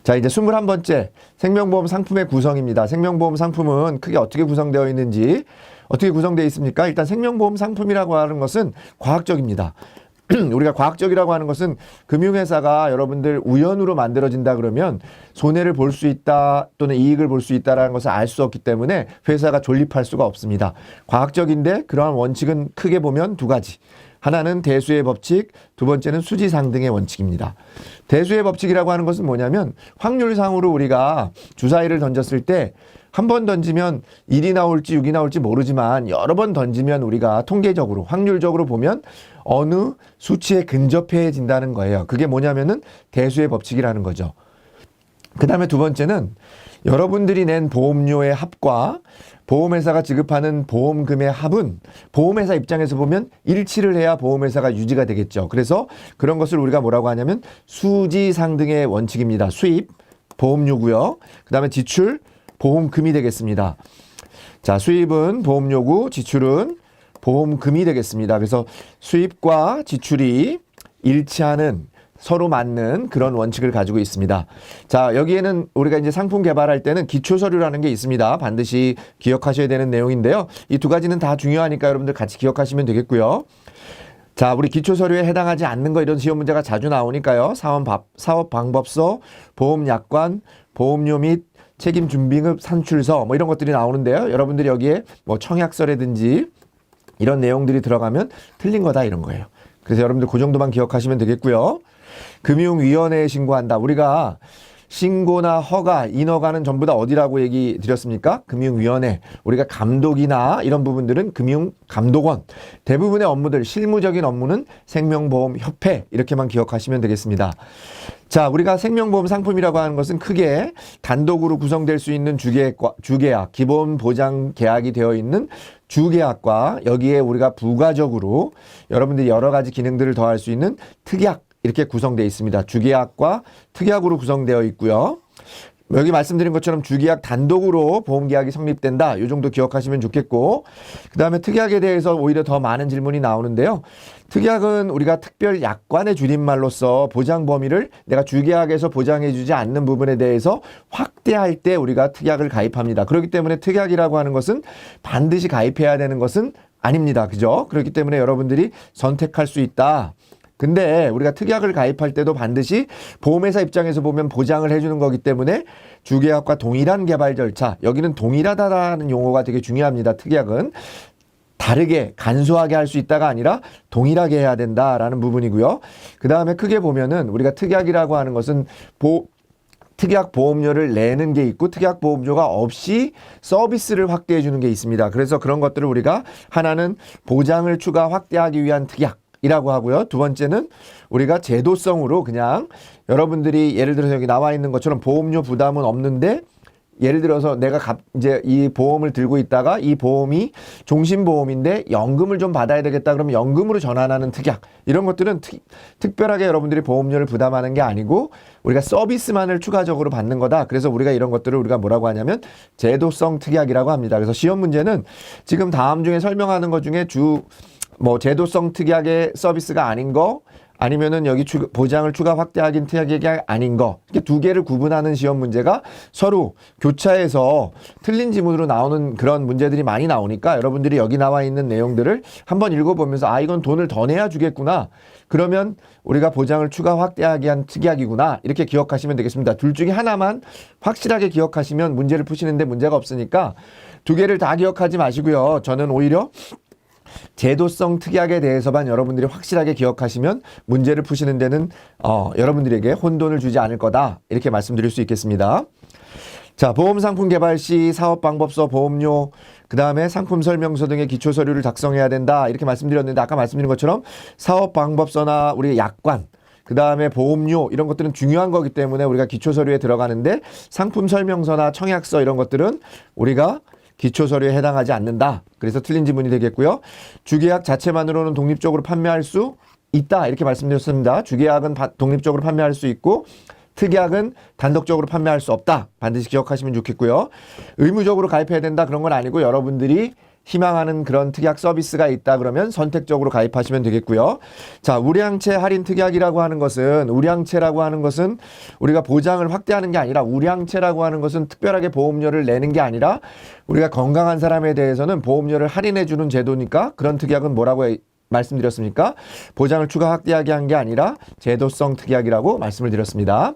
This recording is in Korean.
자, 이제 21번째 생명보험 상품의 구성입니다. 생명보험 상품은 크게 어떻게 구성되어 있는지, 어떻게 구성되어 있습니까? 일단 생명보험 상품이라고 하는 것은 과학적입니다. 우리가 과학적이라고 하는 것은 금융회사가 여러분들 우연으로 만들어진다 그러면 손해를 볼 수 있다 또는 이익을 볼 수 있다는 것을 알 수 없기 때문에 회사가 존립할 수가 없습니다. 과학적인데 그러한 원칙은 크게 보면 두 가지. 하나는 대수의 법칙, 두 번째는 수지상등의 원칙입니다. 대수의 법칙이라고 하는 것은 뭐냐면 확률상으로 우리가 주사위를 던졌을 때 한 번 던지면 1이 나올지 6이 나올지 모르지만 여러 번 던지면 우리가 통계적으로 확률적으로 보면 어느 수치에 근접해진다는 거예요. 그게 뭐냐면은 대수의 법칙이라는 거죠. 그 다음에 두 번째는 여러분들이 낸 보험료의 합과 보험회사가 지급하는 보험금의 합은 보험회사 입장에서 보면 일치를 해야 보험회사가 유지가 되겠죠. 그래서 그런 것을 우리가 뭐라고 하냐면 수지상등의 원칙입니다. 수입, 보험료고요. 그 다음에 지출, 보험금이 되겠습니다. 자, 수입은 보험료고 지출은 보험금이 되겠습니다. 그래서 수입과 지출이 일치하는 서로 맞는 그런 원칙을 가지고 있습니다. 자, 여기에는 우리가 이제 상품 개발할 때는 기초 서류라는 게 있습니다. 반드시 기억하셔야 되는 내용인데요. 이 두 가지는 다 중요하니까 여러분들 같이 기억하시면 되겠고요. 자, 우리 기초 서류에 해당하지 않는 거 이런 시험 문제가 자주 나오니까요. 사업 방법서, 보험 약관, 보험료 및 책임 준비급 산출서 뭐 이런 것들이 나오는데요. 여러분들이 여기에 뭐 청약서라든지 이런 내용들이 들어가면 틀린 거다 이런 거예요. 그래서 여러분들 그 정도만 기억하시면 되겠고요. 금융위원회에 신고한다. 우리가 신고나 허가, 인허가는 전부 다 어디라고 얘기 드렸습니까? 금융위원회. 우리가 감독이나 이런 부분들은 금융감독원. 대부분의 업무들, 실무적인 업무는 생명보험협회 이렇게만 기억하시면 되겠습니다. 자, 우리가 생명보험 상품이라고 하는 것은 크게 단독으로 구성될 수 있는 주계약, 기본보장 계약이 되어 있는 주계약과 여기에 우리가 부가적으로 여러분들이 여러 가지 기능들을 더할 수 있는 특약 이렇게 구성되어 있습니다. 주계약과 특약으로 구성되어 있고요. 여기 말씀드린 것처럼 주계약 단독으로 보험계약이 성립된다. 이 정도 기억하시면 좋겠고 그 다음에 특약에 대해서 오히려 더 많은 질문이 나오는데요. 특약은 우리가 특별 약관의 줄임말로서 보장 범위를 내가 주계약에서 보장해 주지 않는 부분에 대해서 확대할 때 우리가 특약을 가입합니다. 그렇기 때문에 특약이라고 하는 것은 반드시 가입해야 되는 것은 아닙니다. 그죠? 그렇기 때문에 여러분들이 선택할 수 있다. 근데 우리가 특약을 가입할 때도 반드시 보험회사 입장에서 보면 보장을 해주는 거기 때문에 주계약과 동일한 개발 절차, 여기는 동일하다라는 용어가 되게 중요합니다. 특약은 다르게 간소하게 할 수 있다가 아니라 동일하게 해야 된다라는 부분이고요. 그 다음에 크게 보면은 우리가 특약이라고 하는 것은 특약 보험료를 내는 게 있고 특약 보험료가 없이 서비스를 확대해 주는 게 있습니다. 그래서 그런 것들을 우리가 하나는 보장을 추가 확대하기 위한 특약 이라고 하고요. 두 번째는 우리가 제도성으로 그냥 여러분들이 예를 들어서 여기 나와 있는 것처럼 보험료 부담은 없는데 예를 들어서 내가 이제 이 보험을 들고 있다가 이 보험이 종신보험인데 연금을 좀 받아야 되겠다 그러면 연금으로 전환하는 특약 이런 것들은 특별하게 여러분들이 보험료를 부담하는 게 아니고 우리가 서비스만을 추가적으로 받는 거다. 그래서 우리가 이런 것들을 우리가 뭐라고 하냐면 제도성 특약이라고 합니다. 그래서 시험 문제는 지금 다음 중에 설명하는 것 중에 제도성 특약의 서비스가 아닌 거 아니면은 여기 보장을 추가 확대하긴 특약이 아닌 거 이렇게 두 개를 구분하는 시험 문제가 서로 교차해서 틀린 지문으로 나오는 그런 문제들이 많이 나오니까 여러분들이 여기 나와 있는 내용들을 한번 읽어보면서 이건 돈을 더 내야 주겠구나. 그러면 우리가 보장을 추가 확대하기 위한 특약이구나. 이렇게 기억하시면 되겠습니다. 둘 중에 하나만 확실하게 기억하시면 문제를 푸시는데 문제가 없으니까 두 개를 다 기억하지 마시고요. 저는 오히려 제도성 특약에 대해서만 여러분들이 확실하게 기억하시면 문제를 푸시는 데는 여러분들에게 혼돈을 주지 않을 거다 이렇게 말씀드릴 수 있겠습니다. 자, 보험상품 개발 시 사업방법서, 보험료, 그 다음에 상품 설명서 등의 기초 서류를 작성해야 된다 이렇게 말씀드렸는데 아까 말씀드린 것처럼 사업방법서나 우리 약관 그 다음에 보험료 이런 것들은 중요한 거기 때문에 우리가 기초 서류에 들어가는데 상품 설명서나 청약서 이런 것들은 우리가 기초 서류에 해당하지 않는다. 그래서 틀린 지문이 되겠고요. 주계약 자체만으로는 독립적으로 판매할 수 있다. 이렇게 말씀드렸습니다. 주계약은 독립적으로 판매할 수 있고 특약은 단독적으로 판매할 수 없다. 반드시 기억하시면 좋겠고요. 의무적으로 가입해야 된다. 그런 건 아니고 여러분들이 희망하는 그런 특약 서비스가 있다 그러면 선택적으로 가입하시면 되겠고요. 자, 우량채 할인 특약이라고 하는 것은 우량채라고 하는 것은 우리가 보장을 확대하는 게 아니라 우량채라고 하는 것은 특별하게 보험료를 내는 게 아니라 우리가 건강한 사람에 대해서는 보험료를 할인해 주는 제도니까 그런 특약은 뭐라고 말씀드렸습니까? 보장을 추가 확대하게 한 게 아니라 제도성 특약이라고 말씀을 드렸습니다.